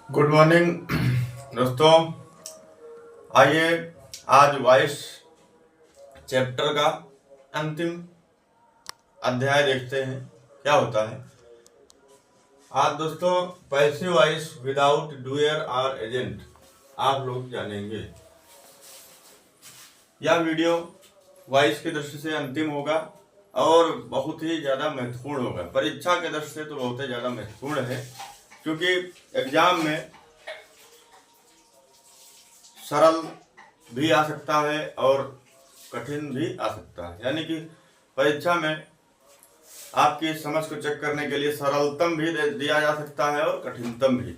Good morning दोस्तों। आइए आज वॉइस चैप्टर का अंतिम अध्याय देखते हैं क्या होता है। आज दोस्तों पैसिव वॉइस विदाउट डूयर और एजेंट आप लोग जानेंगे। यह वीडियो वॉइस की दृष्टि से अंतिम होगा और बहुत ही ज़्यादा महत्वपूर्ण होगा। परीक्षा के दृष्टि से तो बहुत ही ज़्यादा महत्वपूर्ण है, क्योंकि एग्जाम में सरल भी आ सकता है और कठिन भी आ सकता है। यानी कि परीक्षा में आपकी समझ को चेक करने के लिए सरलतम भी दिया जा सकता है और कठिनतम भी।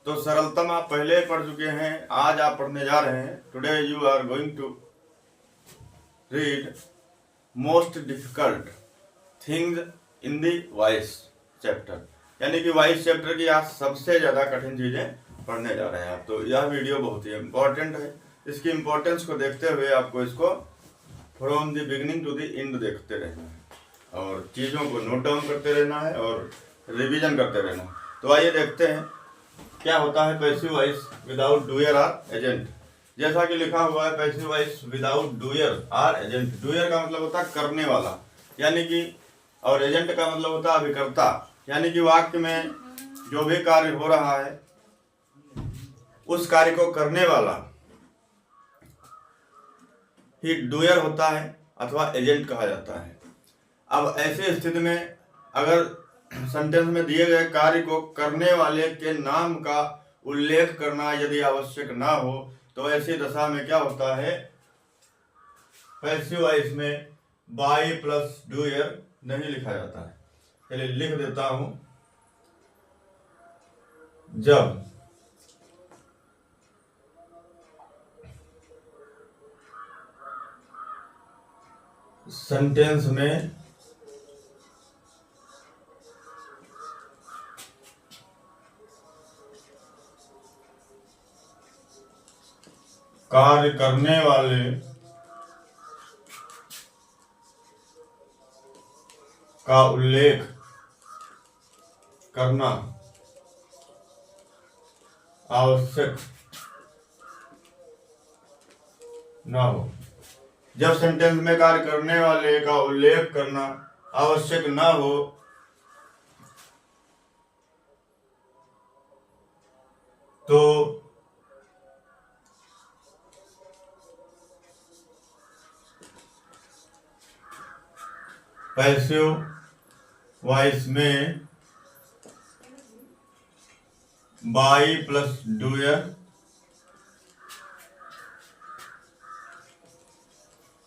तो सरलतम आप पहले पढ़ चुके हैं, आज आप पढ़ने जा रहे हैं। Today you are going to read most difficult things in the voice chapter. यानी कि वॉइस चैप्टर की आज सबसे ज़्यादा कठिन चीज़ें पढ़ने जा रहे हैं आप। तो यह वीडियो बहुत ही इम्पोर्टेंट है। इसकी इम्पोर्टेंस को देखते हुए आपको इसको from the beginning to the end देखते रहना है और चीज़ों को नोट डाउन करते रहना है और रिवीजन करते रहना है। तो आइए देखते हैं क्या होता है पैसिव वॉइस विदाउट डूयर और एजेंट। जैसा कि लिखा हुआ है पैसिव वॉइस विदाउट डूयर और एजेंट। डूयर का मतलब होता है करने वाला, यानी कि, और एजेंट का मतलब होता है अभिकर्ता। यानी कि वाक्य में जो भी कार्य हो रहा है उस कार्य को करने वाला ही डूयर होता है अथवा एजेंट कहा जाता है। अब ऐसी स्थिति में अगर सेंटेंस में दिए गए कार्य को करने वाले के नाम का उल्लेख करना यदि आवश्यक ना हो तो ऐसी दशा में क्या होता है, पैसिव वॉइस में बाय प्लस डूयर नहीं लिखा जाता है। चलिए लिख देता हूं। जब सेंटेंस में कार्य करने वाले का उल्लेख करना आवश्यक ना हो। जब सेंटेंस में कार्य करने वाले का उल्लेख करना आवश्यक ना हो तो पैसिव वॉइस में बाय प्लस डूयर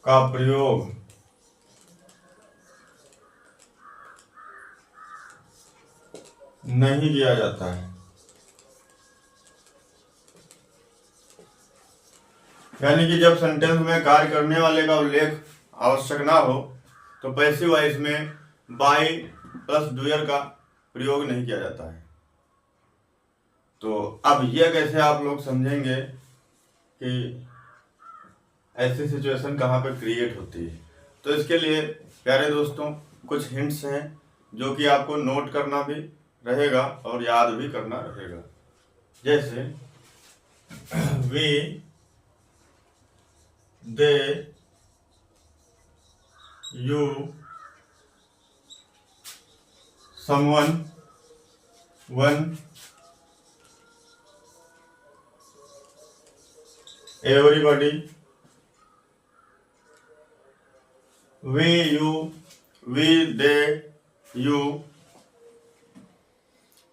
का प्रयोग नहीं किया जाता है। यानी कि जब सेंटेंस में कार्य करने वाले का उल्लेख आवश्यक ना हो तो पैसिव वॉइस में बाय प्लस डूयर का प्रयोग नहीं किया जाता है। तो अब यह कैसे आप लोग समझेंगे कि ऐसी सिचुएशन कहाँ पे क्रिएट होती है। तो इसके लिए प्यारे दोस्तों कुछ हिंट्स हैं जो कि आपको नोट करना भी रहेगा और याद भी करना रहेगा। जैसे we, they, you, someone, one, everybody, we, you, we, they, you,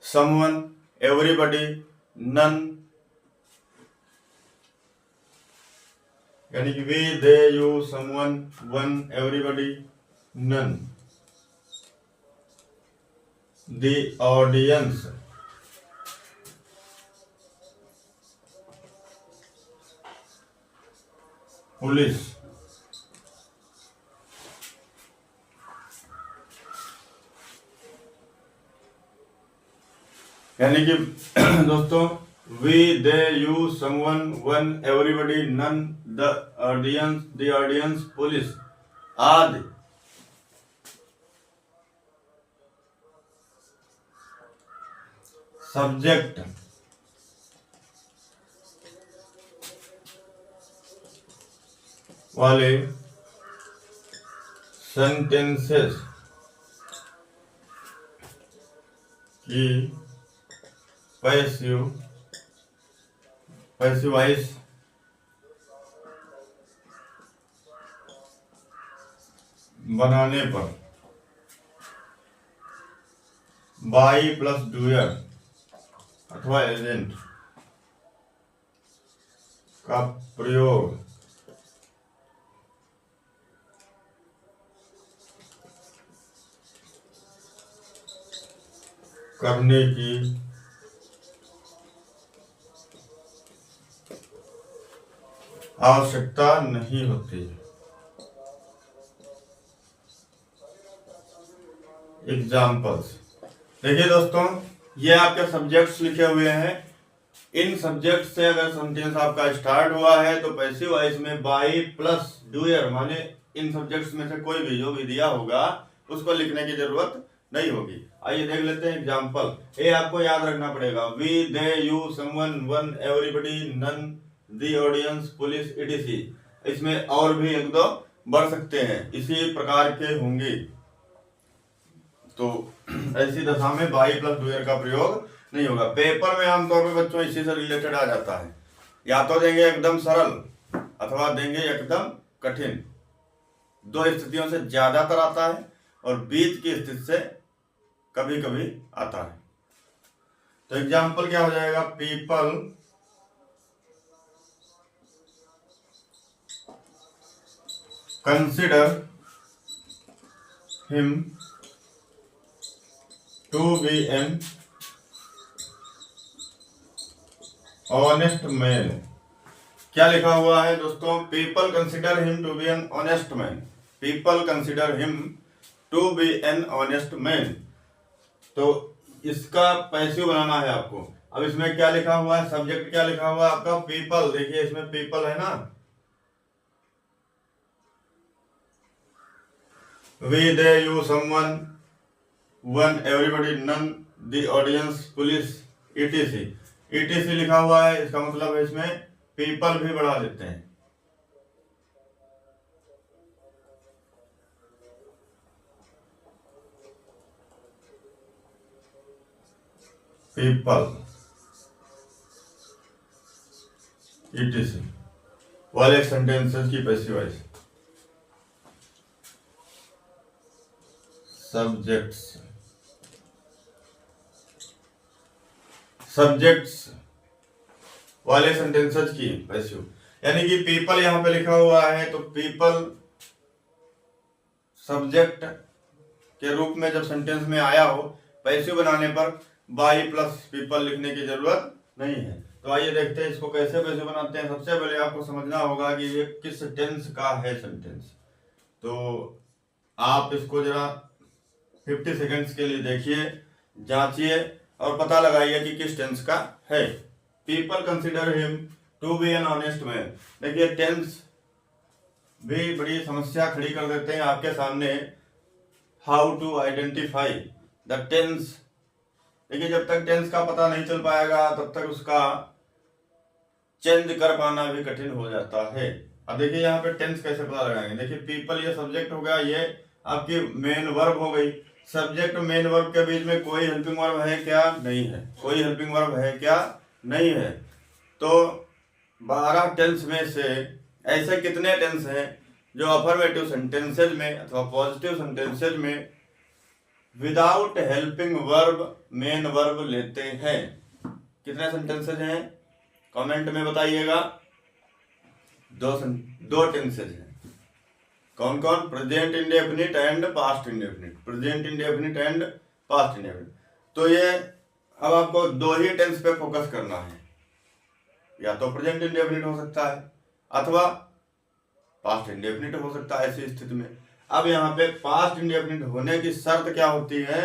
someone, everybody, none। यानी कि we, they, you, someone, one, everybody, none। the audience, police। यानी कि दोस्तों we, they, you, someone, one, everybody, none, the audience, police आदि subject वाले sentences की passive voice बनाने पर बाई प्लस डूयर अथवा एजेंट का प्रयोग करने की आवश्यकता नहीं होती। एग्जाम्पल्स देखिए दोस्तों, ये आपके सब्जेक्ट्स लिखे हुए हैं। इन सब्जेक्ट से अगर सेंटेंस आपका स्टार्ट हुआ है तो पैसिव वॉइस में बाई प्लस डूयर माने इन सब्जेक्ट्स में से कोई भी जो भी दिया होगा उसको लिखने की जरूरत नहीं होगी। आइए देख लेते हैं एग्जाम्पल। ये आपको याद रखना पड़ेगा। We, they, you, someone, one, everybody, none, the audience, police, ETC. इसमें और भी एक दो बढ़ सकते हैं, इसी प्रकार के होंगे। तो ऐसी दशा में बाई प्लस डूयर का प्रयोग नहीं होगा। पेपर में आमतौर पर बच्चों इसी से रिलेटेड आ जाता है। या तो देंगे एकदम सरल अथवा देंगे एकदम कठिन। दो स्थितियों से ज्यादातर आता है और बीच की स्थिति से कभी कभी आता है। तो एग्जाम्पल क्या हो जाएगा? People consider him to be an honest man. क्या लिखा हुआ है दोस्तों? People consider him to be an honest man. People consider him to be an honest man. तो इसका पैसिव बनाना है आपको। अब इसमें क्या लिखा हुआ है? सब्जेक्ट क्या लिखा हुआ है आपका? पीपल। देखिए इसमें पीपल है ना। We, they, you, someone, one, everybody, none, the audience, police, ETC. ETC लिखा हुआ है, इसका मतलब है इसमें पीपल भी बढ़ा देते हैं। पीपल ईटीसी वाले सेंटेंसेस की पैसिव वॉइस। सब्जेक्ट्स वाले सेंटेंसेस की पैसिव, यानी कि पीपल यहां पे लिखा हुआ है तो पीपल सब्जेक्ट के रूप में जब सेंटेंस में आया हो, पैसिव बनाने पर बाई प्लस पीपल लिखने की जरूरत नहीं है। तो आइए देखते हैं इसको कैसे पैसिव बनाते हैं। सबसे पहले आपको समझना होगा कि ये किस टेंस का है सेंटेंस। तो आप इसको जरा 50 सेकेंड्स के लिए देखिए, जांचिए और पता लगाइए कि किस टेंस का है। People consider him to be an honest man. देखिए टेंस भी बड़ी समस्या खड़ी कर देते हैं आपके सामने। How to identify the tense. देखिए जब तक टेंस का पता नहीं चल पाएगा तब तक उसका चेंज कर पाना भी कठिन हो जाता है। अब देखिए यहाँ पे टेंस कैसे पता लगाएंगे। देखिए पीपल ये सब्जेक्ट हो गया, ये आपकी मेन वर्ब हो गई। सब्जेक्ट मेन वर्ब के बीच में कोई हेल्पिंग वर्ब है क्या? नहीं है। कोई हेल्पिंग वर्ब है क्या? नहीं है। तो 12 टेंस में से ऐसे कितने टेंस हैं जो अफर्मेटिव सेंटेंसेज में अथवा पॉजिटिव सेंटेंसेज में without helping verb main verb लेते हैं? कितने सेंटेंसेज हैं? कमेंट में बताइएगा। दो टेंसेज हैं। कौन कौन? Present indefinite and past indefinite. Present indefinite and past indefinite. तो ये अब आपको दो ही टेंस पे फोकस करना है। या तो प्रेजेंट इंडेफिनिट हो सकता है अथवा पास्ट इंडेफिनिट हो सकता है ऐसी स्थिति में। अब यहाँ पे पास्ट इंडेफिनिट होने की शर्त क्या होती है?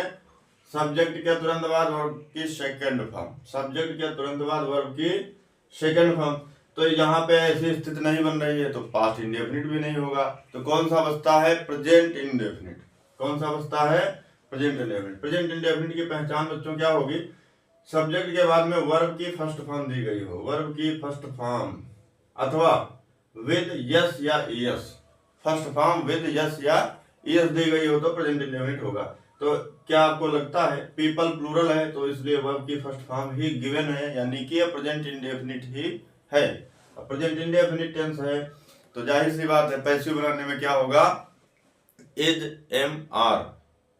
सब्जेक्ट के तुरंत बाद वर्ब की सेकंड फॉर्म। सब्जेक्ट के तुरंत बाद वर्ब की सेकंड फॉर्म। तो यहाँ पे ऐसी स्थिति नहीं बन रही है तो पास्ट इंडेफिनिट भी नहीं होगा। तो कौन सा बचता है? Present indefinite. कौन सा बचता है? Present indefinite. प्रेजेंट इंडेफिनिट की पहचान बच्चों क्या होगी? सब्जेक्ट के बाद में वर्ब की फर्स्ट फॉर्म दी गई हो, वर्ब की फर्स्ट फॉर्म, अथवा विद यस या ES, first form with S या ईएस दी गई हो तो प्रेजेंट इंडेफिनिट होगा। तो क्या आपको लगता है पीपल प्लूरल है तो इसलिए वर्ब की फर्स्ट फॉर्म ही गिवन है, यानी कि प्रेजेंट इंडेफिनिट ही है। प्रेजेंट इंडेफिनिट टेंस है तो जाहिर सी बात है पैसिव बनाने में क्या होगा, is am are,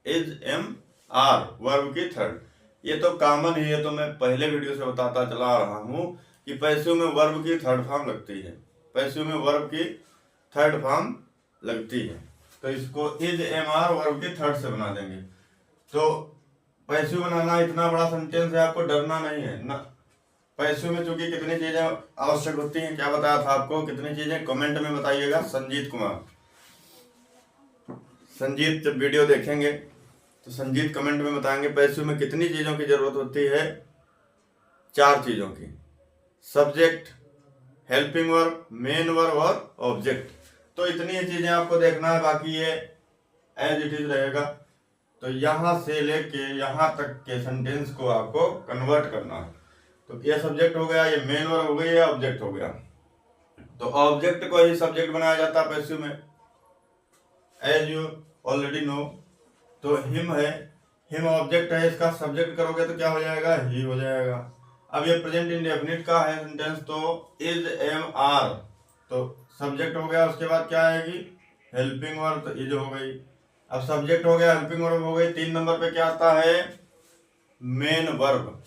is am are verb की थर्ड। ये तो कॉमन ही है, तो मैं पहले वीडियो से बताता चला रहा हूं कि पैसिव में वर्ब की थर्ड फॉर्म लगती है, पैसिव में वर्ब की थर्ड फॉर्म लगती है। तो इसको इज एम आर वर्ब की थर्ड से बना देंगे। तो पैसिव बनाना इतना बड़ा सेंटेंस है, आपको डरना नहीं है ना। पैसिव में चूंकि कितनी चीजें आवश्यक होती हैं, क्या बताया था आपको, कितनी चीजें कमेंट में बताइएगा। संजीत कुमार, संजीत जब वीडियो देखेंगे तो संजीत कमेंट में बताएंगे पैसिव में कितनी चीजों की जरूरत होती है। 4 चीजों की, subject, helping verb, main verb और ऑब्जेक्ट। तो इतनी ही चीजें आपको देखना है, बाकी ये एज इट इज रहेगा। तो यहां से लेके यहां तक के सेंटेंस को आपको कन्वर्ट करना है। तो ये सब्जेक्ट हो गया, ये मेन वर्ब हो गई, ये ऑब्जेक्ट हो गया। तो ऑब्जेक्ट को ही सब्जेक्ट बनाया जाता है पैसिव में, एज यू ऑलरेडी नो। तो हिम है, हिम ऑब्जेक्ट है, इसका सब्जेक्ट करोगे तो क्या हो जाएगा, ही हो जाएगा। अब ये प्रेजेंट इंडेफिनिट का है सेंटेंस, तो इज एम आर तो सब्जेक्ट हो गया, उसके बाद क्या आएगी, हेल्पिंग वर्ब, तो इज हो गई। अब सब्जेक्ट हो गया, हेल्पिंग वर्ब हो गई, 3 नंबर पे क्या आता है, मेन वर्ब।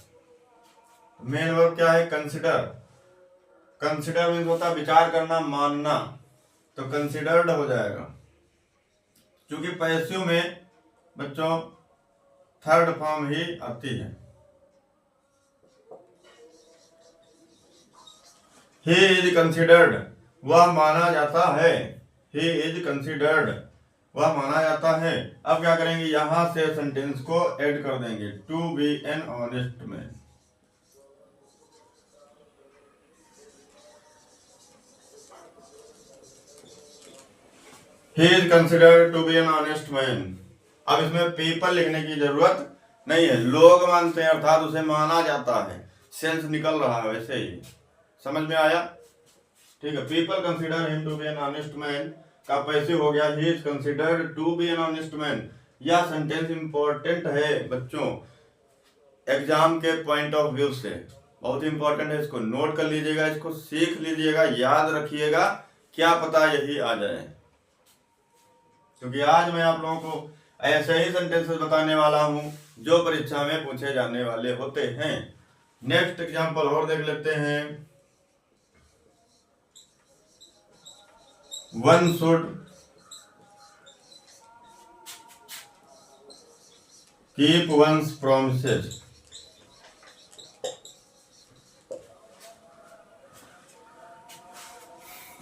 मेन वर्ब क्या है, कंसिडर। कंसिडर मीन्स होता है विचार करना, मानना, तो कंसिडर्ड हो जाएगा। क्योंकि पैसिव में बच्चों थर्ड फॉर्म ही आती है। ही इज कंसिडर्ड, वह माना जाता है, ही इज कंसिडर्ड, वह माना जाता है। अब क्या करेंगे, यहां से सेंटेंस को ऐड कर देंगे, to be an honest man. He is considered to be an honest man. अब इसमें पीपल लिखने की जरूरत नहीं है, लोग मानते हैं अर्थात उसे माना जाता है, सेंस निकल रहा है वैसे ही। समझ में आया, ठीक है। People consider him to be an honest man का पैसिव हो गया, he is considered to be an honest man. यह सेंटेंस इंपॉर्टेंट है बच्चों, एग्जाम के पॉइंट ऑफ व्यू से बहुत इंपॉर्टेंट है। इसको नोट कर लीजिएगा, इसको सीख लीजिएगा, याद रखिएगा, क्या पता यही आ जाए। क्योंकि आज मैं आप लोगों को ऐसे ही सेंटेंसेस बताने वाला हूं जो परीक्षा में पूछे जाने वाले होते हैं। नेक्स्ट एग्जांपल और देख लेते हैं। One should keep one's promises.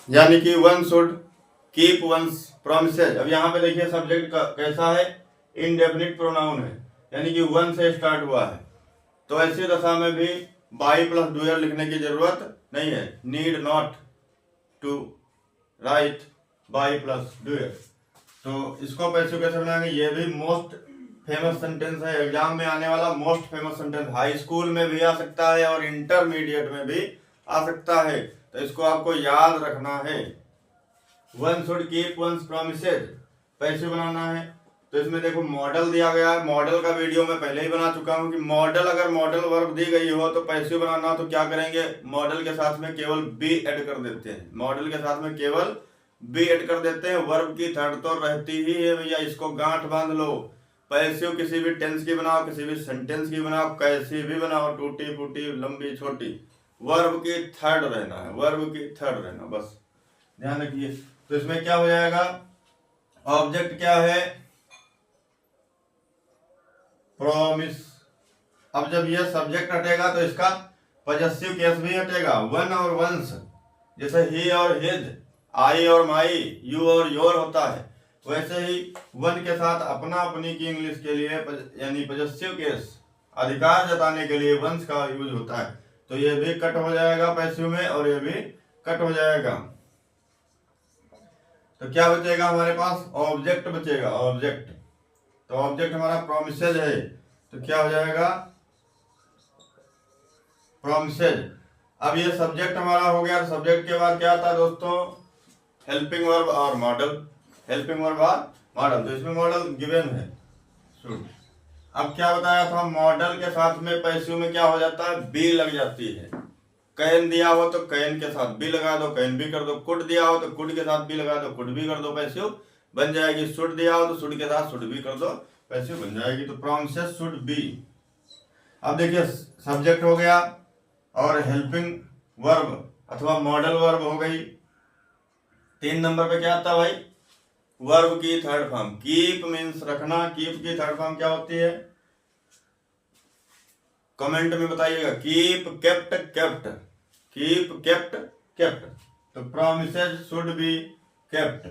यानी कि one should keep one's promises. अब यहाँ पे देखिए सब्जेक्ट का कैसा है, इनडेफिनिट प्रोनाउन है, यानी कि वन से स्टार्ट हुआ है। तो ऐसी दशा में भी बाई प्लस डूयर लिखने की जरूरत नहीं है, need not to write by plus doer. तो इसको पैसिव कैसे बनाएंगे, ये भी मोस्ट फेमस सेंटेंस है, एग्जाम में आने वाला most famous sentence. High school में भी आ सकता है और इंटरमीडिएट में भी आ सकता है, तो इसको आपको याद रखना है। One should keep one's promises passive बनाना है। तो इसमें देखो मॉडल दिया गया है, मॉडल का वीडियो मैं पहले ही बना चुका हूं कि मॉडल, अगर मॉडल वर्ब दी गई हो तो पैसिव बनाना हो तो क्या करेंगे, मॉडल के साथ में केवल बी ऐड कर देते हैं, मॉडल के साथ में केवल बी ऐड कर देते हैं। वर्ब की थर्ड तो रहती ही है भैया, इसको गांठ बांध लो। पैसिव किसी भी टेंस की बनाओ, किसी भी सेंटेंस की बनाओ, कैसी भी बनाओ, टूटी फूटी लंबी छोटी, वर्ब की थर्ड रहना है, वर्ब की थर्ड रहना, बस ध्यान रखिए। तो इसमें क्या हो जाएगा, ऑब्जेक्ट क्या है, प्रॉमिस। अब जब यह सब्जेक्ट हटेगा तो इसका पॉजेसिव केस भी हटेगा, वन और वंस, जैसे ही और हिज, आई और माई, यू और योर होता है, वैसे ही वन के साथ अपना अपनी की इंग्लिश के लिए यानी पॉजेसिव केस अधिकार जताने के लिए वंस का यूज होता है। तो ये भी कट हो जाएगा पैसिव में और ये भी कट हो जाएगा। तो क्या बचेगा हमारे पास, ऑब्जेक्ट बचेगा, ऑब्जेक्ट। तो ऑब्जेक्ट हमारा प्रॉमिसेज है, तो क्या हो जाएगा, प्रॉमिसेज। अब ये सब्जेक्ट हमारा हो गया। सब्जेक्ट के बाद क्या आता है दोस्तों, हेल्पिंग वर्ब और मॉडल। हेल्पिंग वर्ब और मॉडल, तो इसमें मॉडल गिवन है शुड। अब क्या बताया था, मॉडल के साथ में पैसिव में क्या हो जाता है, बी लग जाती है। कैन दिया हो तो कैन के साथ बी लगा दो, कैन भी कर दो। कुड दिया हो तो कुड के साथ बी लगा दो, कुड भी कर दो, पैसिव बन जाएगी। शुड दिया हो तो शुड के साथ शुड भी कर दो, पैसिव बन जाएगी। तो प्रॉमिसेस शुड बी। अब देखिए सब्जेक्ट हो गया और हेल्पिंग वर्ब अथवा मॉडल वर्ब हो गई। 3 नंबर पे क्या आता है भाई, वर्ब की थर्ड फॉर्म। कीप मीन्स रखना, कीप की थर्ड फॉर्म क्या होती है, कमेंट में बताइएगा। Keep, kept, kept, keep, kept, kept. तो प्रॉमिसेस शुड बी केप्ट,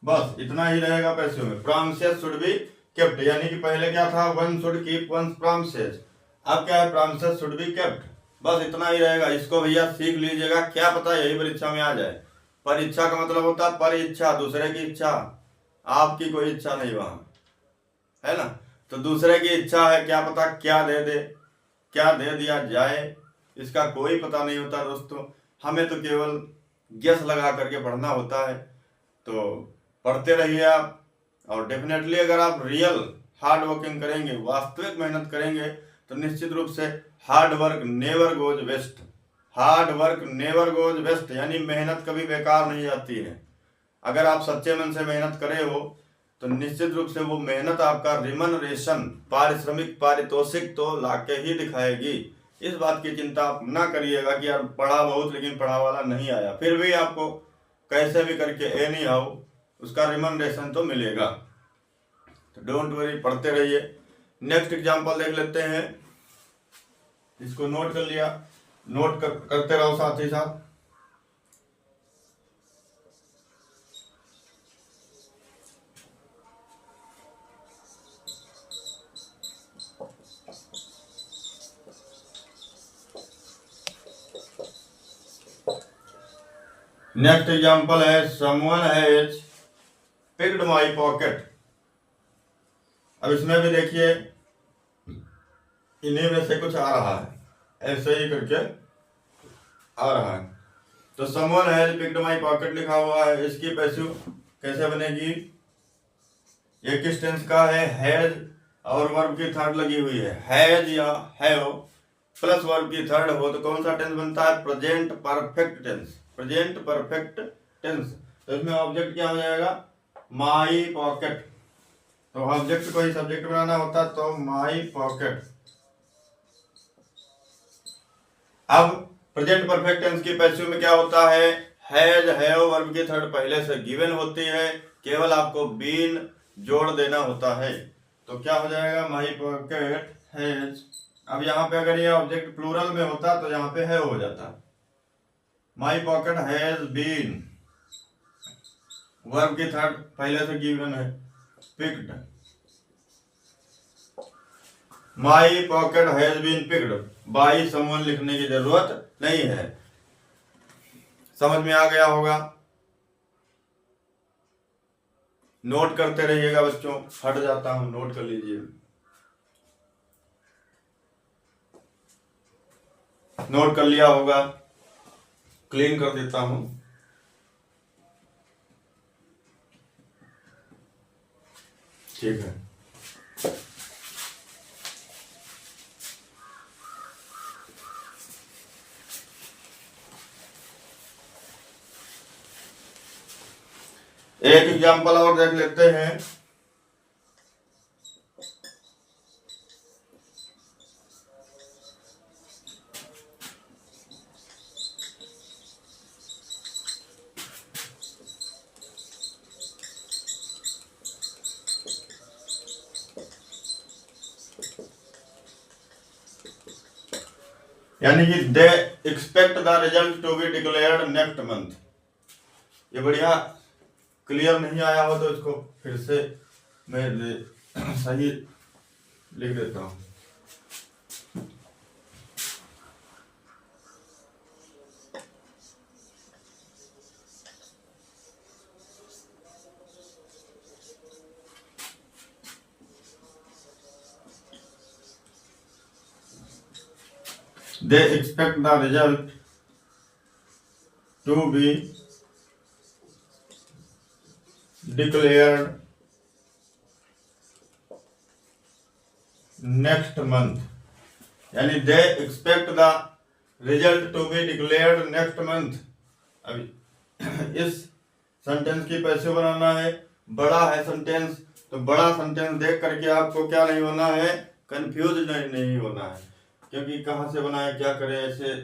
बस इतना ही रहेगा पैसिव में। प्रॉमिसेस शुड बी केप्ट, यानी कि पहले क्या था, one should keep one promises, अब क्या है, प्रॉमिसेस शुड बी केप्ट। बस इतना ही रहेगा। इसको भैया सीख लीजिएगा, क्या पता यही परीक्षा में आ जाए। परीक्षा का मतलब होता है पर इच्छा, दूसरे की इच्छा, आपकी कोई इच्छा नहीं वहां, है ना। तो दूसरे की इच्छा है, क्या पता क्या दे दे, क्या दे दिया जाए, इसका कोई पता नहीं होता दोस्तों। हमें तो केवल गेस लगा करके पढ़ना होता है। तो पढ़ते रहिए आप, और डेफिनेटली अगर आप रियल हार्ड वर्किंग करेंगे, वास्तविक मेहनत करेंगे, तो निश्चित रूप से hard work never goes waste. Hard work never goes waste, यानी मेहनत कभी बेकार नहीं जाती है। अगर आप सच्चे मन से मेहनत करे हो तो निश्चित रूप से वो मेहनत आपका रिमनरेशन, पारिश्रमिक, पारितोषिक तो लाके ही दिखाएगी। इस बात की चिंता आप ना करिएगा कि यार पढ़ा बहुत लेकिन पढ़ा वाला नहीं आया, फिर भी आपको कैसे भी करके एनी हाउ उसका रिमनरेशन तो मिलेगा। तो डोंट वरी, पढ़ते रहिए। नेक्स्ट एग्जांपल देख लेते हैं, इसको नोट कर लिया, करते रहो साथ ही साथ। नेक्स्ट एग्जांपल है, someone has picked my pocket. अब इसमें भी देखिए इन्हीं में से कुछ आ रहा है, ऐसे ही करके आ रहा है। तो someone has picked my pocket लिखा हुआ है, इसकी पैसिव कैसे बनेगी, ये किस टेंस का है, हैज और वर्ब की थर्ड लगी हुई है। हैज या हैव प्लस वर्ब की थर्ड हो तो कौन सा टेंस बनता है, present perfect tense. Present perfect tense, तो इसमें ऑब्जेक्ट क्या हो जाएगा, माई पॉकेट। तो ऑब्जेक्ट को ही सब्जेक्ट बनाना होता, तो माई पॉकेट। अब प्रेजेंट परफेक्ट टेंस की पैसिव में क्या होता है, हैज हैव वर्ब की थर्ड पहले से गिवन होती है, केवल आपको बीन जोड़ देना होता है। तो क्या हो जाएगा, माई पॉकेट हैज। अब यहाँ पे अगर ये ऑब्जेक्ट प्लूरल में होता तो यहाँ पे हैव हो जाता। My pocket has been, verb की थर्ड पहले से गिवन है, picked. My pocket has been picked, by someone लिखने की जरूरत नहीं है। समझ में आ गया होगा, नोट करते रहिएगा बच्चों। हट जाता हूं, नोट कर लीजिए। नोट कर लिया होगा, क्लीन कर देता हूं। ठीक है, एक एग्जांपल और देख लेते हैं। यानी कि they expect the result to be declared next month. ये बढ़िया क्लियर नहीं आया हो तो इसको फिर से मैं सही लिख देता हूं। They expect the result to be declared next month, यानी they expect the result to be declared next month. अभी इस सेंटेंस की पैसे बनाना है, बड़ा है सेंटेंस, तो बड़ा सेंटेंस देख करके आपको क्या नहीं होना है, कंफ्यूज नहीं होना है, क्योंकि कहाँ से बनाए क्या करें, ऐसे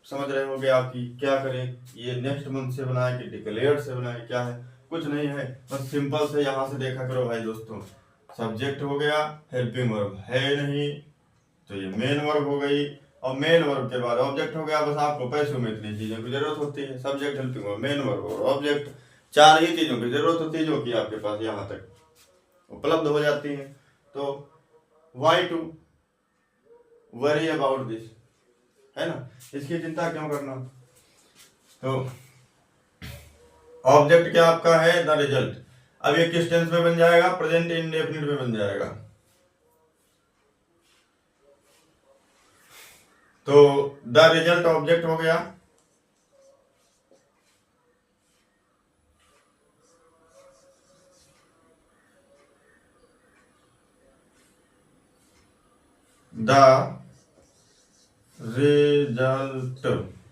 समझ रहे होंगे आपकी क्या करें, ये नेक्स्ट मंथ से बनाए कि डिक्लेयर्ड से बनाए, क्या है, कुछ नहीं है, बस सिंपल से यहाँ से देखा करो भाई दोस्तों। सब्जेक्ट हो गया, हेल्पिंग वर्ब है नहीं तो ये मेन वर्ब हो गई, और मेन वर्ब के बाद ऑब्जेक्ट हो गया। बस आपको पैसों में इतनी चीजों की जरूरत होती है, subject, helping verb, main verb और ऑब्जेक्ट, 4 ही चीजों की जरूरत होती है जो कि आपके पास यहाँ तक उपलब्ध हो जाती है। तो why to worry about this, है ना, इसकी चिंता क्यों करना। तो ऑब्जेक्ट क्या आपका है, द रिजल्ट। अब ये किस टेंस में बन जाएगा, प्रेजेंट इंडेफिनिट में बन जाएगा। तो द रिजल्ट ऑब्जेक्ट हो गया, द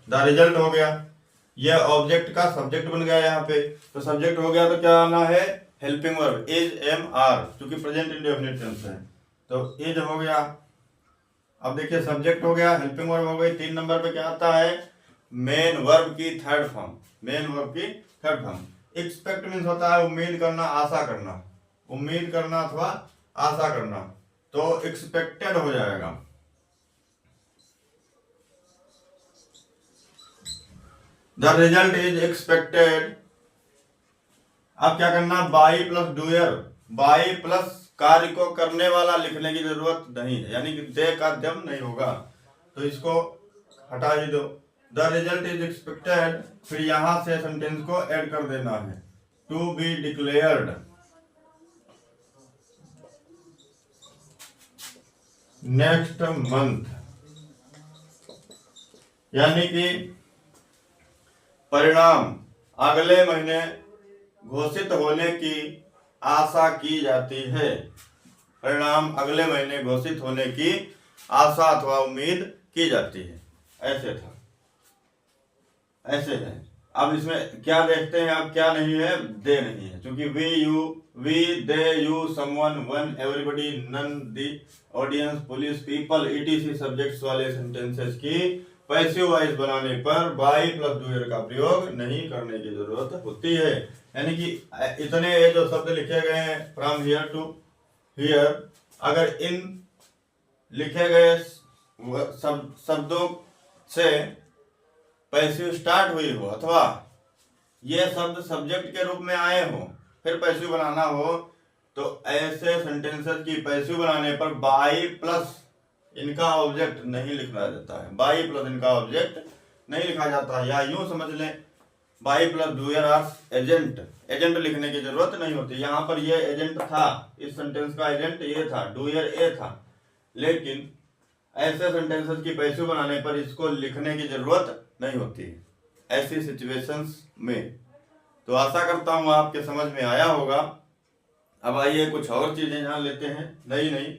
रिजल्ट हो गया, यह ऑब्जेक्ट का सब्जेक्ट बन गया यहाँ पे। तो सब्जेक्ट हो गया तो क्या आना है, helping verb is am are, क्योंकि प्रेजेंट इंडेफिनिट टेंस है तो इज हो गया। अब देखिए सब्जेक्ट हो गया, हेल्पिंग वर्ब हो गई, 3 नंबर पे क्या आता है, मेन वर्ब की थर्ड फॉर्म, मेन वर्ब की थर्ड फॉर्म। एक्सपेक्ट मीन्स होता है उम्मीद करना, आशा करना, उम्मीद करना अथवा आशा करना, तो एक्सपेक्टेड हो जाएगा। The result is expected. अब क्या करना, बाई प्लस डूयर, बाई प्लस कार्य को करने वाला लिखने की जरूरत नहीं है, यानी कि दे का दम नहीं होगा, तो इसको हटा ही दो। द रिजल्ट इज एक्सपेक्टेड, फिर यहां से सेंटेंस को ऐड कर देना है, to be declared next month, यानी कि परिणाम अगले महीने घोषित होने की आशा की जाती है, परिणाम अगले महीने घोषित होने की आशा अथवा उम्मीद की जाती है। ऐसे था, ऐसे है। अब इसमें क्या देखते हैं, अब क्या नहीं है, दे नहीं है, क्योंकि we, you, we, they, you, someone, one, everybody, none, the, audience, police, people, ETC subjects वाले सेंटेंसेस की पैसिव वॉइस बनाने पर बाई प्लस डूयर का प्रयोग नहीं करने की जरूरत होती है। यानी कि इतने ये जो शब्द लिखे गए हैं फ्रॉम हियर टू हियर, अगर इन लिखे गए शब्दों से पैसिव स्टार्ट हुई हो अथवा ये शब्द सब्जेक्ट के रूप में आए हो फिर पैसिव बनाना हो, तो ऐसे सेंटेंसेस की पैसिव बनाने पर बाई प्लस इनका ऑब्जेक्ट नहीं लिखा जाता है, बाई प्लस इनका ऑब्जेक्ट नहीं लिखा जाता है। या यूं समझ लें, by plus doer or agent, agent लिखने की जरूरत नहीं होती। यहाँ पर ये एजेंट था, इस सेंटेंस का एजेंट ये था, डूयर ए था, लेकिन ऐसे सेंटेंसेस की पैसिव बनाने पर इसको लिखने की जरूरत नहीं होती ऐसी सिचुएशंस में। तो आशा करता हूँ आपके समझ में आया होगा। अब आइए कुछ और चीजें जान लेते हैं, नई नई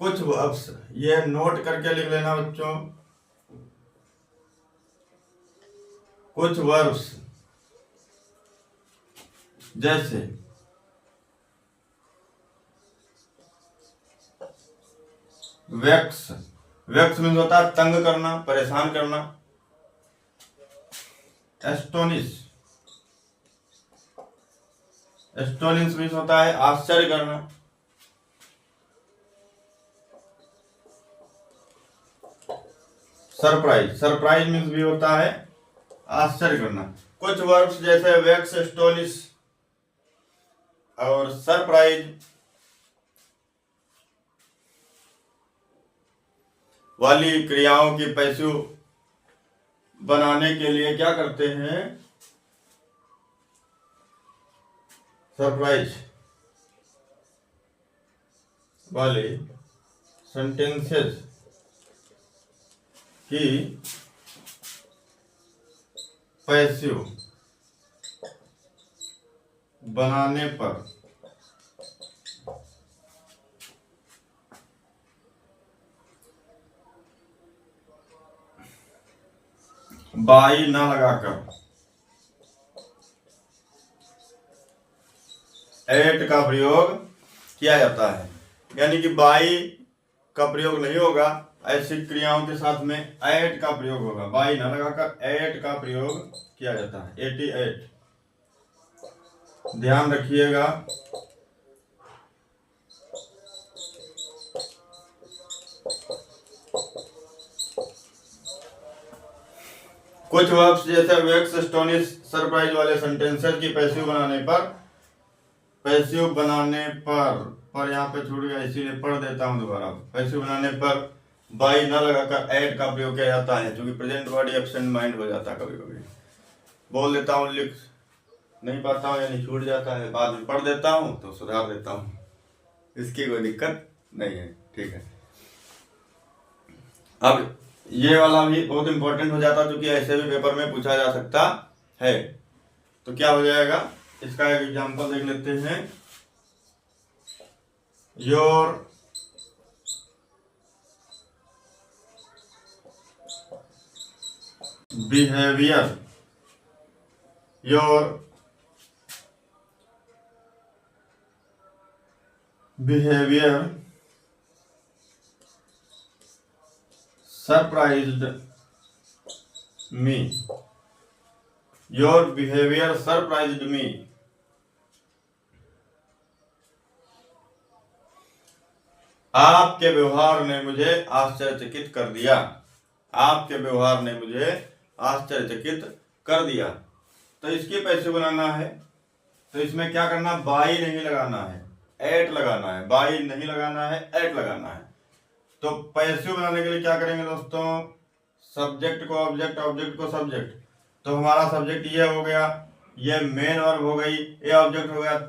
कुछ वर्ब्स, ये नोट करके लिख लेना बच्चों। कुछ वर्ब्स जैसे वेक्स, वेक्स मीन्स होता है तंग करना, परेशान करना। एस्टोनिश, एस्टोनिश मीन्स होता है आश्चर्य करना। सरप्राइज, सरप्राइज मीन्स भी होता है आश्चर्य करना। कुछ वर्ब्स जैसे वेक्स, एस्टोनिश और सरप्राइज वाली क्रियाओं की पैसिव बनाने के लिए क्या करते हैं, सरप्राइज वाले सेंटेंसेस कि पैसिव बनाने पर बाई ना लगाकर एट का प्रयोग किया जाता है। यानी कि बाई का प्रयोग नहीं होगा, ऐसी क्रियाओं के साथ में एट का प्रयोग होगा। बाई ना लगाकर एट का प्रयोग किया जाता है। 88 ध्यान रखिएगा। कुछ वर्ब्स जैसे वेक्स, एस्टोनिश, सरप्राइज वाले सेंटेंसेस की पैसिव बनाने पर यहाँ पे छूट गया, इसीलिए पढ़ देता हूँ दोबारा। पैसिव बनाने पर बाई न लगाकर एट का प्रयोग किया जाता है, क्योंकि प्रेजेंट वर्ड एब्सेंट माइंड हो जाता है कभी कभी। बोल देता हूँ, लिख नहीं पाता हूँ यानी छूट जाता है, बाद में पढ़ देता हूँ तो सुधार देता हूँ, इसकी कोई दिक्कत नहीं है। ठीक है, अब ये वाला भी बहुत इंपॉर्टेंट हो जाता, क्योंकि ऐसे भी पेपर में पूछा जा सकता है। तो क्या हो जाएगा, इसका एक एग्जांपल देख लेते हैं। Your behaviour surprised me. Your behaviour surprised me. आपके व्यवहार ने मुझे आश्चर्यचकित कर दिया। आपके व्यवहार ने मुझे आश्चर्यचकित कर दिया। तो इसकी पैसिव बनाना है, तो इसमें क्या करना, बाई नहीं लगाना है, एट लगाना है। बाई नहीं लगाना है, एट लगाना है। तो पैसिव बनाने के लिए क्या करेंगे दोस्तों, सब्जेक्ट को ऑब्जेक्ट, ऑब्जेक्ट को सब्जेक्ट। तो हमारा सब्जेक्ट ये हो गया, ये मेन वर्ब हो गई, ये ऑब्जेक्ट हो गया,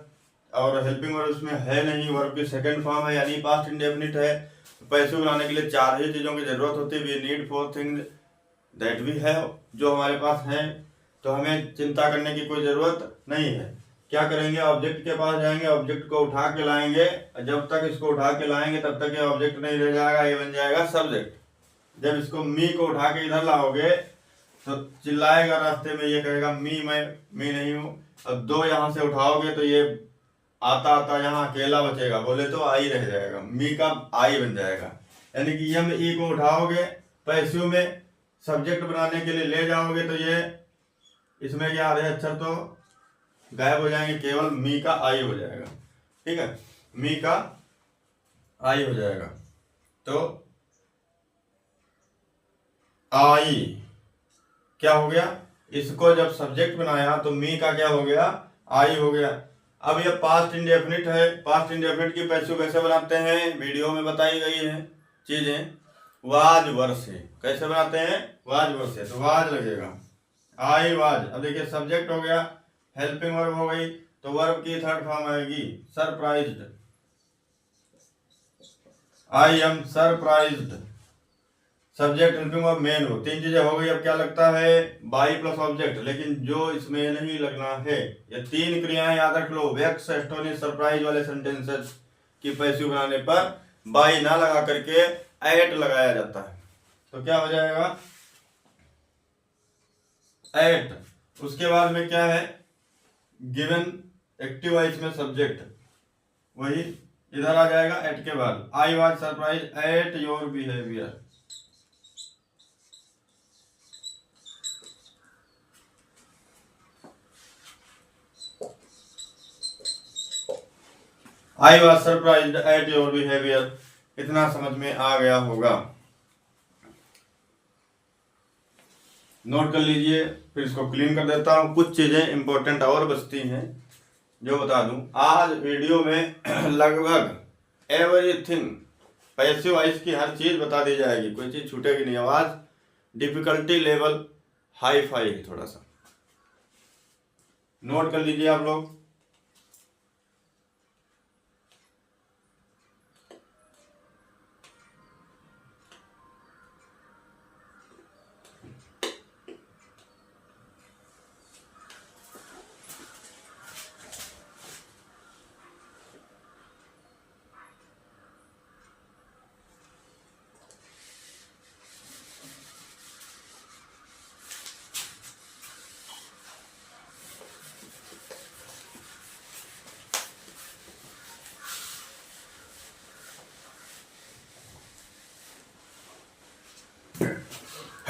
और हेल्पिंग वर्ब इसमें है नहीं, वर्ब की सेकंड फॉर्म है यानी पास्ट इंडेफिनिट है। पैसिव बनाने के लिए चार ही चीजों की जरूरत होती है। We need 4 things that we have, जो हमारे पास है, तो हमें चिंता करने की कोई जरूरत नहीं है। क्या करेंगे, ऑब्जेक्ट के पास जाएंगे, ऑब्जेक्ट को उठा के लाएंगे। जब तक इसको उठा के लाएंगे तब तक ये ऑब्जेक्ट नहीं रह जाएगा, ये बन जाएगा सब्जेक्ट। जब इसको मी को उठा के इधर लाओगे तो चिल्लाएगा रास्ते में, ये कहेगा मी नहीं हूं। अब दो यहां से उठाओगे तो ये आता आता यहाँ अकेला बचेगा, बोले तो आई रह जाएगा, मी का आई बन जाएगा। यानी कि यम ई को उठाओगे, पैसिव में सब्जेक्ट बनाने के लिए ले जाओगे तो ये इसमें क्या आधे अक्षर तो गायब हो जाएंगे, केवल मी का आई हो जाएगा। ठीक है, मी का आई हो जाएगा। तो आई क्या हो गया, इसको जब सब्जेक्ट बनाया तो मी का क्या हो गया, आई हो गया। अब ये पास्ट इंडेफिनिट है। पास्ट इंडेफिनिट की पैसिव कैसे बनाते हैं, वीडियो में बताई गई है चीजें। वाज वर से कैसे बनाते हैं, वाज वर से, तो वाज लगेगा, आई वाज। अब देखिए सब्जेक्ट हो गया, हेल्पिंग वर्ब हो गई, तो वर्ब की थर्ड फॉर्म आएगी surprised. I am surprised. Subject, helping verb, main हो, तीन चीजें हो गई। अब क्या लगता है, बाई प्लस ऑब्जेक्ट, लेकिन जो इसमें नहीं लगना है, ये तीन क्रियाएं याद रख लो। वेक्स, एस्टोनिश, सरप्राइज वाले सेंटेंसेस की पैसिव बनाने पर बाई ना लगा करके एट लगाया जाता है। तो क्या हो जाएगा, एट। उसके बाद में क्या है, गिवन एक्टिव है इसमें सब्जेक्ट, वही इधर आ जाएगा एट के बाद। I was surprise at your behaviour. I was surprised at your behaviour. इतना समझ में आ गया होगा, नोट कर लीजिए, फिर इसको क्लीन कर देता हूँ। कुछ चीजें इंपॉर्टेंट और बचती हैं जो बता दूं। आज वीडियो में लगभग एवरीथिंग पैसिव वॉइस की हर चीज बता दी जाएगी, कोई चीज छूटेगी नहीं। आवाज डिफिकल्टी लेवल हाई फाई है थोड़ा सा, नोट कर लीजिए आप लोग।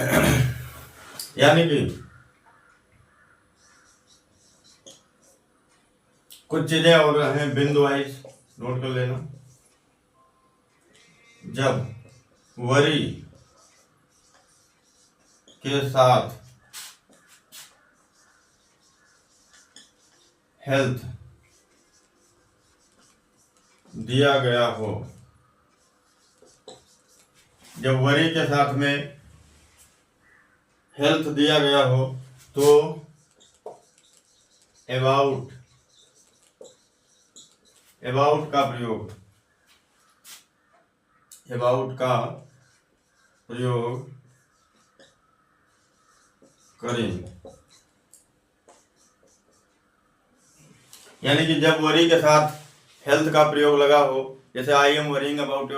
यानी कि कुछ चीजें और हैं बिंदु वाइज नोट कर लेना। जब वरी के साथ हेल्थ दिया गया हो, जब वरी के साथ में हेल्थ दिया गया हो तो अबाउट का प्रयोग करें। यानी कि जब वरी के साथ हेल्थ का प्रयोग लगा हो, जैसे I am worrying about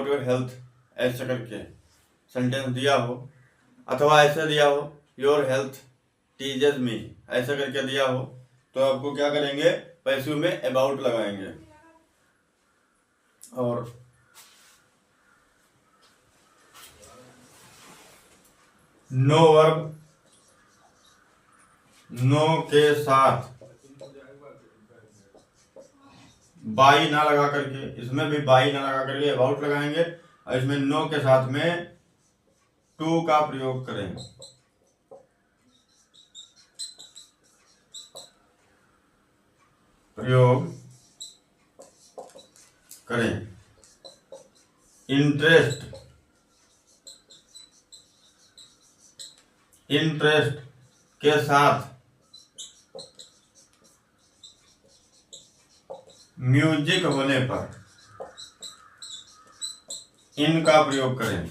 your health, ऐसा करके सेंटेंस दिया हो, अथवा ऐसे दिया हो योर हेल्थ टीजेस मी, ऐसा करके दिया हो, तो आपको क्या करेंगे, पैसिव में अबाउट लगाएंगे। और नो वर्ब नो के साथ बाई ना लगा करके, इसमें भी बाई ना लगा करके अबाउट लगाएंगे, और इसमें नो के साथ में टू का प्रयोग करेंगे। इंटरेस्ट के साथ म्यूजिक होने पर इन का प्रयोग करें।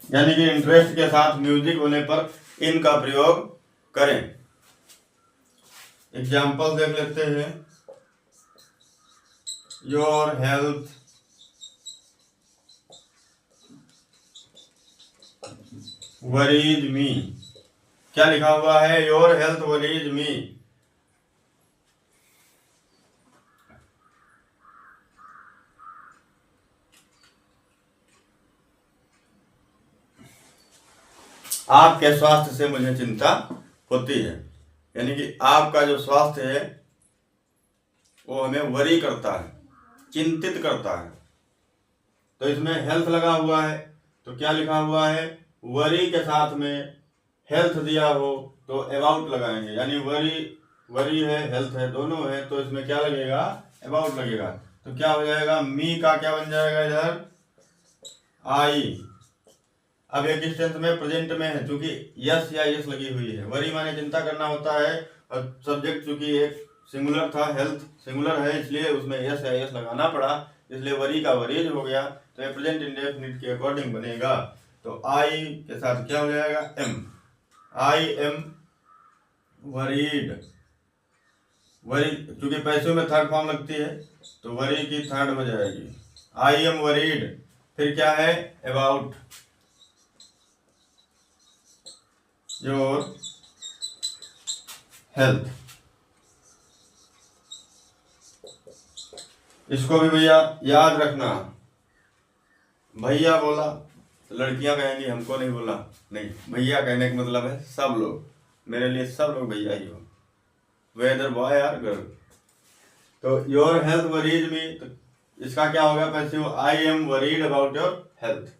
यानी कि इंटरेस्ट के साथ म्यूजिक होने पर इन का प्रयोग करें। एग्जाम्पल देख लेते हैं। योर हेल्थ वरीज मी, क्या लिखा हुआ है, योर हेल्थ वरीज मी। आपके स्वास्थ्य से मुझे चिंता होती है, यानी कि आपका जो स्वास्थ्य है वो हमें वरी करता है, चिंतित करता है। तो इसमें हेल्थ लगा हुआ है, तो क्या लिखा हुआ है, वरी के साथ में हेल्थ दिया हो तो अबाउट लगाएंगे। यानी वरी है, हेल्थ है, दोनों है, तो इसमें क्या लगेगा, अबाउट लगेगा। तो क्या हो जाएगा, मी का क्या बन जाएगा इधर, आई। अब एक इंस्टेंस में प्रेजेंट में है, चूंकि यस या यस लगी हुई है, वरी माने चिंता करना होता है, और सब्जेक्ट चूंकि एक सिंगुलर था, हेल्थ सिंगुलर है, इसलिए उसमें यस या यस लगाना पड़ा, इसलिए वरी का वरीज हो गया। तो ये प्रेजेंट इंडेफिनिट के अकॉर्डिंग बनेगा। तो आई के साथ क्या हो जाएगा, am, I am worried. Worry चूंकि पैसे में थर्ड फॉर्म लगती है, तो वरी की थर्ड हो जाएगी, आई एम वरीड। फिर क्या है, अबाउट योर हेल्थ। इसको भी भैया याद रखना। भैया बोला तो लड़कियां कहेंगी हमको नहीं बोला, नहीं, भैया कहने का मतलब है सब लोग, मेरे लिए सब लोग भैया ही हो, वेदर बॉय और गर्ल। तो योर हेल्थ वरीड मी, तो इसका क्या होगा passive, I am worried about your health.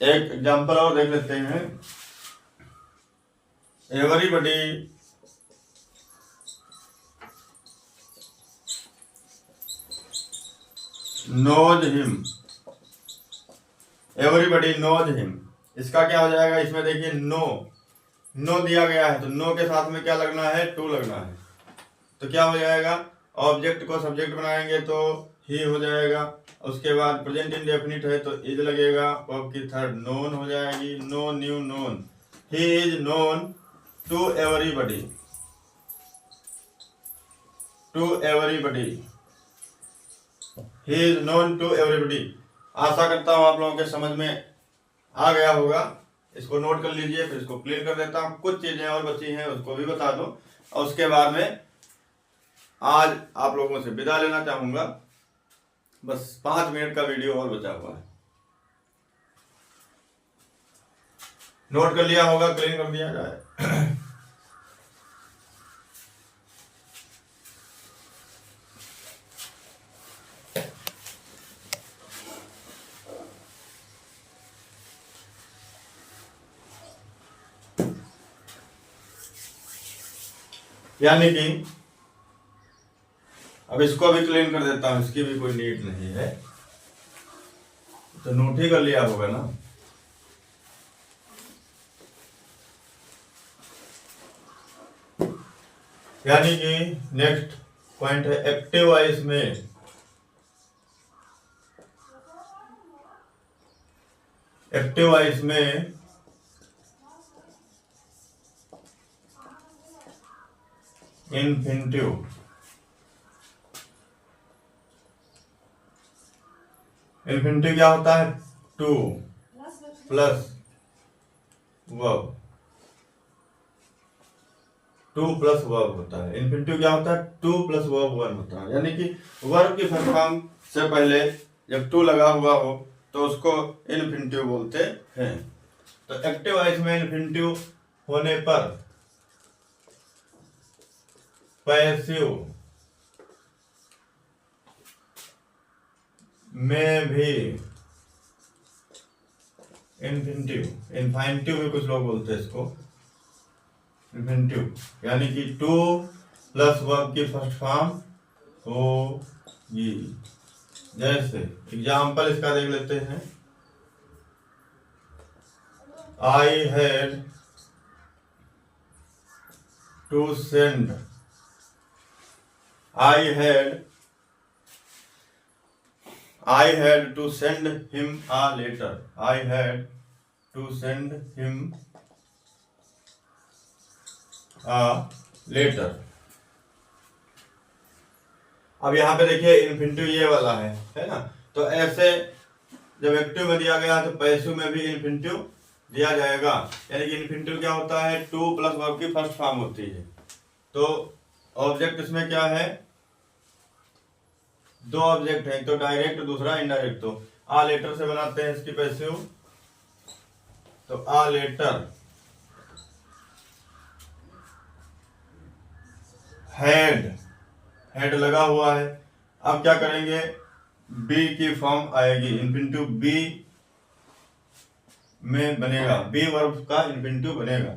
एक एग्जांपल और देख लेते हैं। Everybody knows him, everybody knows him, इसका क्या हो जाएगा, इसमें देखिए नो दिया गया है, तो नो के साथ में क्या लगना है, टू लगना है। तो क्या हो जाएगा, ऑब्जेक्ट को सब्जेक्ट बनाएंगे तो ही हो जाएगा, उसके बाद प्रेजेंट इंडेफिनिट है तो इज लगेगा, वर्ब की थर्ड नोन हो जाएगी, know knew known, he is known to everybody, he is known to everybody. आशा करता हूँ आप लोगों के समझ में आ गया होगा। इसको नोट कर लीजिए, फिर इसको क्लियर कर देता हूँ। कुछ चीजें और बची हैं उसको भी बता दो। और उसके बाद में आज आप लोगों से विदा लेना चाहूंगा। बस 5 मिनट का वीडियो और बचा हुआ है, नोट कर लिया होगा, क्लीन कर दिया जाए। यानी कि अब इसको भी क्लीन कर देता हूं, इसकी भी कोई नीड नहीं है, तो नोट ही कर लिया होगा ना। यानी कि नेक्स्ट पॉइंट है एक्टिव वॉइस में इन्फिनिटिव। इन्फिनिटिव क्या होता है? टू प्लस वर्ब, होता है। इन्फिनिटिव क्या होता है? 2 + वर्ब 1 होता है। यानी कि वर्ब की फर्स्ट फॉर्म से पहले जब 2 लगा हुआ हो तो उसको इन्फिनिटिव बोलते हैं। तो एक्टिव वॉइस में इन्फिनिटिव होने पर पैसिव में भी इन्फिनिटिव भी कुछ लोग बोलते हैं इसको, इन्फिनिटिव। यानी कि 2 + वर्ब की फर्स्ट फॉर्म होगी। जैसे एग्जाम्पल इसका देख लेते हैं। I had to send him a letter। I had to send him a letter। अब यहाँ पे देखिए इन्फिनिटिव ये वाला है ना। तो ऐसे जब एक्टिव में दिया गया तो पैसिव में भी इन्फिनिटिव दिया जाएगा। यानी कि इन्फिनिटिव क्या होता है? 2 + वर्ब की फर्स्ट फॉर्म होती है। तो ऑब्जेक्ट इसमें क्या है? 2 ऑब्जेक्ट है, तो डायरेक्ट, दूसरा इनडायरेक्ट। तो आ लेटर से बनाते हैं इसकी पैसिव। तो आ लेटर हेड लगा हुआ है। अब क्या करेंगे? बी की फॉर्म आएगी, इन्फिनिटिव बी में बनेगा, बी वर्ब का इन्फिनिटिव बनेगा।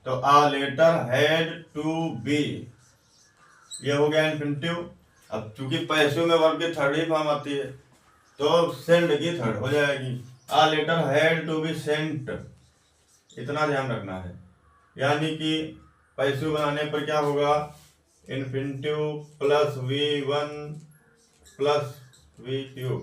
तो a letter had to be, ये हो गया इन्फिनिटिव। अब चूंकि पैसिव में वर्ब की थर्ड ही फॉर्म आती है तो सेंड की थर्ड हो जाएगी। A letter had to be sent, इतना ध्यान रखना है। यानी कि पैसिव बनाने पर क्या होगा? Infinitive plus V1 plus V3।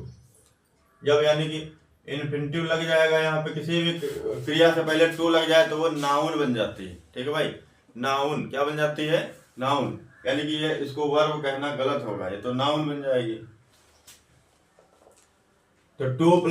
जब यानी कि इन्फिनिटिव लग जाएगा यहाँ पे, किसी भी क्रिया से पहले 2 लग जाए तो वो नाउन बन जाती है। ठीक है भाई, नाउन क्या बन जाती है? नाउन। यानी कि ये इसको वर्ब कहना गलत होगा, ये तो नाउन बन जाएगी। तो 2 +